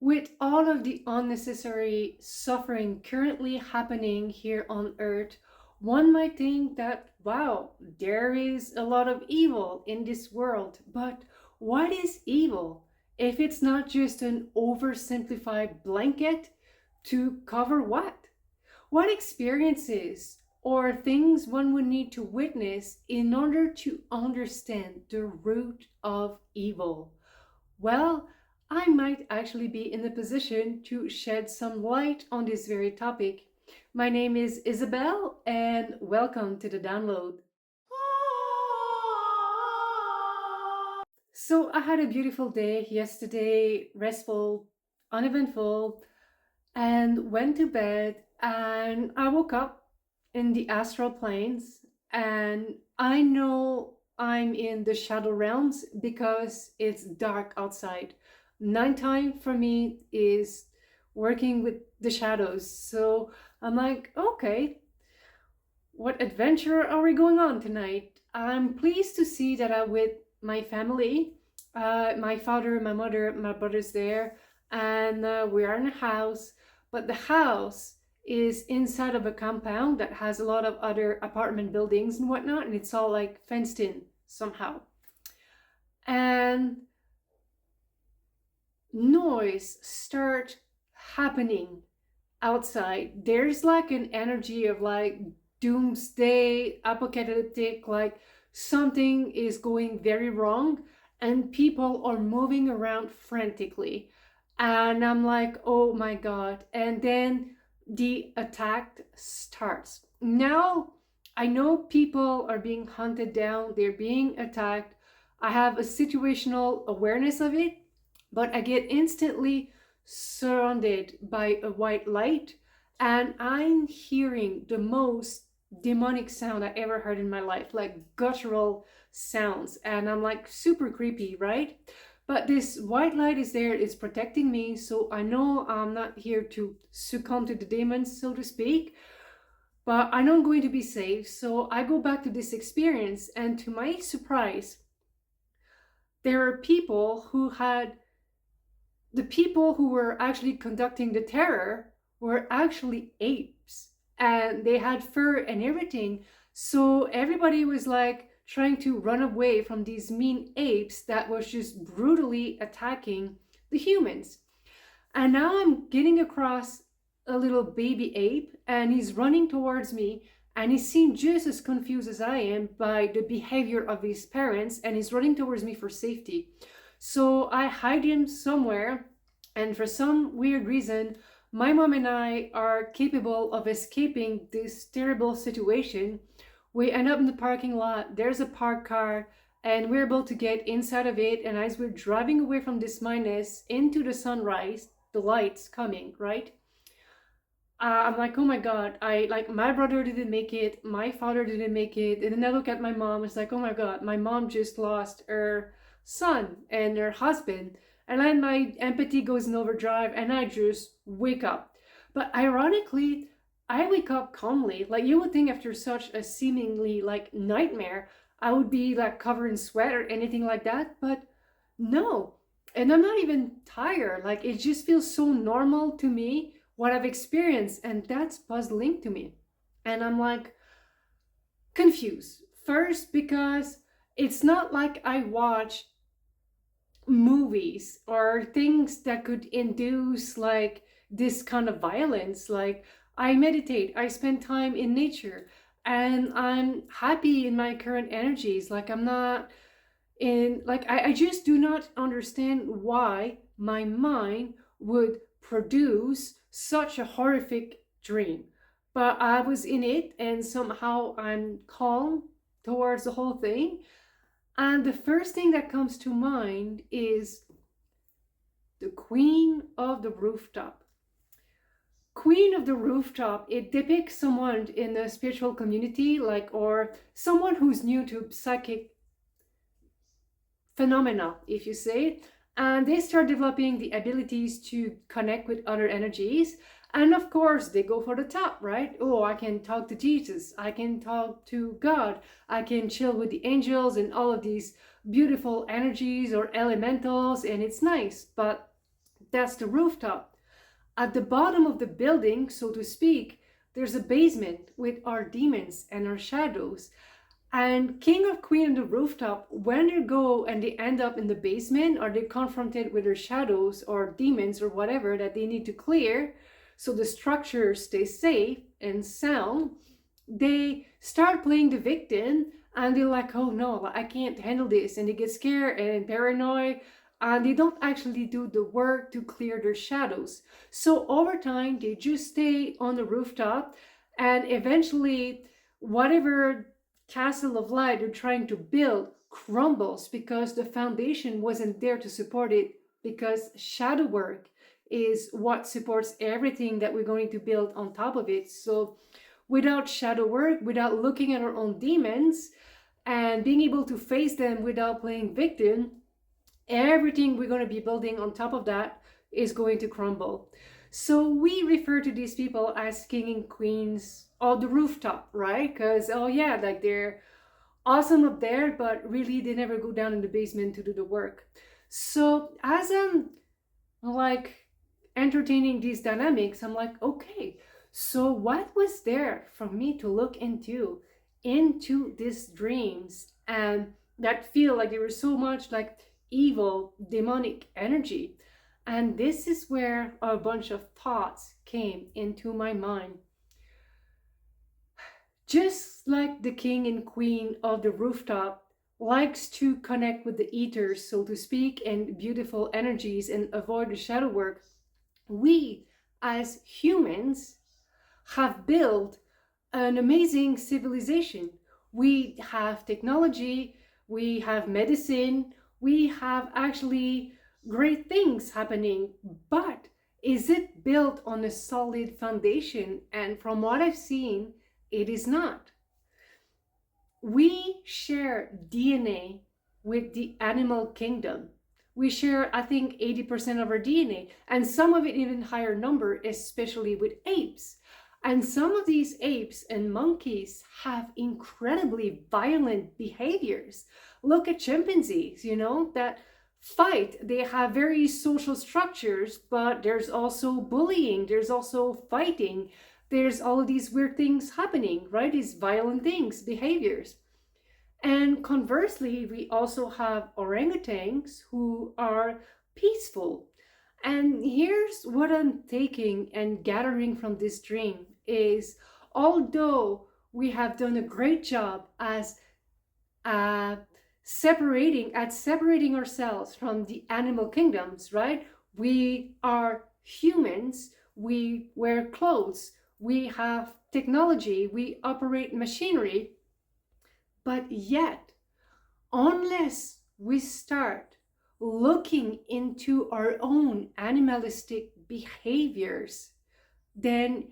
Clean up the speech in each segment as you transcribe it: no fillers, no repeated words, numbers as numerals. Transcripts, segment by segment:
With all of the unnecessary suffering currently happening here on Earth, one might think that, wow, there is a lot of evil in this world. But what is evil if it's not just an oversimplified blanket to cover what? What experiences or things one would need to witness in order to understand the root of evil? Well, I might actually be in a position to shed some light on this very topic. My name is Isabelle, and welcome to the download. So, I had a beautiful day yesterday, restful, uneventful, and went to bed. And I woke up in the astral planes, and I know I'm in the shadow realms because it's dark outside. Nighttime for me is working with the shadows. So I'm like, okay, what adventure are we going on tonight? I'm pleased to see that I'm with my family. My father, my mother, my brother's there, and we are in a house. But the house is inside of a compound that has a lot of other apartment buildings and whatnot, and it's all like fenced in somehow. And noise start happening outside. There's like an energy of like doomsday, apocalyptic, like something is going very wrong and people are moving around frantically. And I'm like, oh my God. And then the attack starts. Now I know people are being hunted down, they're being attacked. I have a situational awareness of it, but I get instantly surrounded by a white light, and I'm hearing the most demonic sound I ever heard in my life, like guttural sounds. And I'm like, super creepy, right? But this white light is there, it's protecting me, so I know I'm not here to succumb to the demons, so to speak. But I know I'm going to be safe, so I go back to this experience, and to my surprise, there are people who had the people who were actually conducting the terror were actually apes, and they had fur and everything. So everybody was like trying to run away from these mean apes that was just brutally attacking the humans. And now I'm getting across a little baby ape, and he's running towards me, and he seemed just as confused as I am by the behavior of his parents, and he's running towards me for safety. So I hide him somewhere, and for some weird reason, my mom and I are capable of escaping this terrible situation. We end up in the parking lot, there's a parked car, and we're able to get inside of it. And as we're driving away from this madness into the sunrise, the lights coming, right? I'm like, oh my God, I like my brother didn't make it, my father didn't make it. And then I look at my mom, it's like, oh my God, my mom just lost her son and her husband. And then my empathy goes in overdrive and I just wake up. But ironically, I wake up calmly. Like you would think after such a seemingly like nightmare, I would be like covered in sweat or anything like that. But no. And I'm not even tired. Like it just feels so normal to me what I've experienced, and that's puzzling to me. And I'm like confused. First, because it's not like I watch movies or things that could induce like this kind of violence. Like I meditate, I spend time in nature, and I'm happy in my current energies. Like I'm not in like I just do not understand why my mind would produce such a horrific dream. But I was in it, and somehow I'm calm towards the whole thing. And the first thing that comes to mind is the Queen of the Rooftop. Queen of the Rooftop, it depicts someone in a spiritual community, like, or someone who's new to psychic phenomena, if you say, and they start developing the abilities to connect with other energies. And of course, they go for the top, right? Oh, I can talk to Jesus, I can talk to God, I can chill with the angels and all of these beautiful energies or elementals, and it's nice. But That's the rooftop. At the bottom of the building, so to speak, there's a basement with our demons and our shadows. And king or queen on the rooftop, when they go and they end up in the basement, are they confronted with their shadows or demons or whatever that they need to clear so the structure stays safe and sound, they start playing the victim and they're like, oh no, I can't handle this. And they get scared and paranoid and they don't actually do the work to clear their shadows. So over time, they just stay on the rooftop and eventually whatever castle of light they're trying to build crumbles because the foundation wasn't there to support it, because shadow work is what supports everything that we're going to build on top of it. So without shadow work, without looking at our own demons and being able to face them without playing victim, everything we're going to be building on top of that is going to crumble. So we refer to these people as king and queens of the rooftop, right? Because, oh yeah, like they're awesome up there, but really they never go down in the basement to do the work. So as I'm like entertaining these dynamics, I'm like, okay, so what was there for me to look into these dreams and that feel like there was so much like evil, demonic energy? And this is where a bunch of thoughts came into my mind. Just like the king and queen of the rooftop likes to connect with the ethers, so to speak, and beautiful energies and avoid the shadow work, we as humans have built an amazing civilization. We have technology, we have medicine, we have actually great things happening, but is it built on a solid foundation? And from what I've seen, it is not. We share DNA with the animal kingdom. We share, I think, 80% of our DNA, and some of it even higher number, especially with apes. And some of these apes and monkeys have incredibly violent behaviors. Look at chimpanzees, that fight. They have very social structures, but there's also bullying, there's also fighting, there's all of these weird things happening, right? These violent things, behaviors. And conversely, we also have orangutans who are peaceful. And here's what I'm taking and gathering from this dream is, although we have done a great job as separating ourselves from the animal kingdoms, right? We are humans, we wear clothes, we have technology, we operate machinery, but yet, unless we start looking into our own animalistic behaviors, then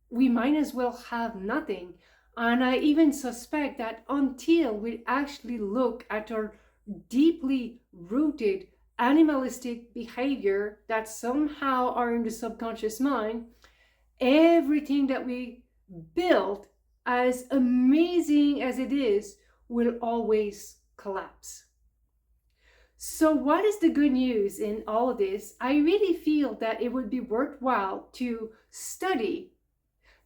we might as well have nothing. And I even suspect that until we actually look at our deeply rooted animalistic behavior that somehow are in the subconscious mind, everything that we build, as amazing as it is, will always collapse. So what is the good news in all of this? I really feel that it would be worthwhile to study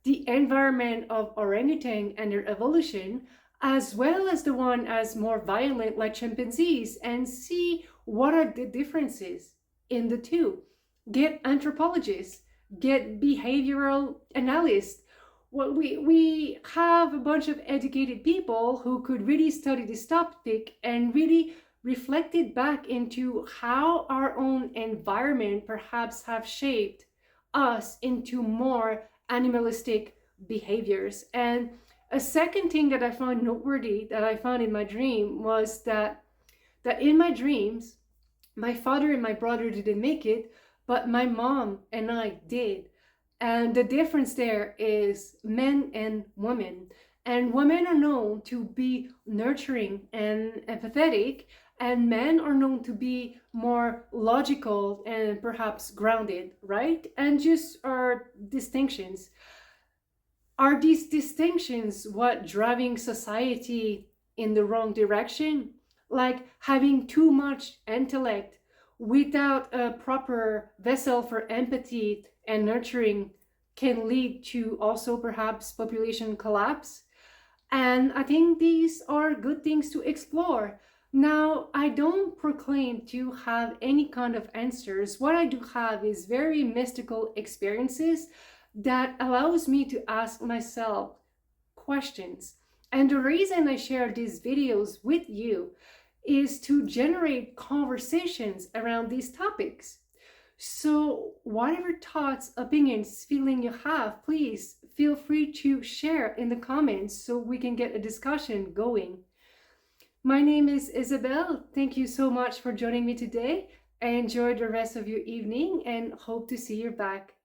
the environment of orangutan and their evolution, as well as the one as more violent like chimpanzees, and see what are the differences in the two. Get anthropologists, get behavioral analysts. Well, we have a bunch of educated people who could really study this topic and really reflect it back into how our own environment perhaps have shaped us into more animalistic behaviors. And a second thing that I found noteworthy that I found in my dream was that in my dreams, my father and my brother didn't make it, but my mom and I did. And the difference there is men and women. And women are known to be nurturing and empathetic, and men are known to be more logical and perhaps grounded, right? And just our distinctions. Are these distinctions what driving society in the wrong direction? Like having too much intellect without a proper vessel for empathy and nurturing can lead to also perhaps population collapse. And I think these are good things to explore. Now, I don't proclaim to have any kind of answers. What I do have is very mystical experiences that allows me to ask myself questions. And the reason I share these videos with you is to generate conversations around these topics. So, whatever thoughts, opinions, feeling you have, please feel free to share in the comments so we can get a discussion going. My name is Isabelle. Thank you so much for joining me today. I enjoy the rest of your evening and hope to see you back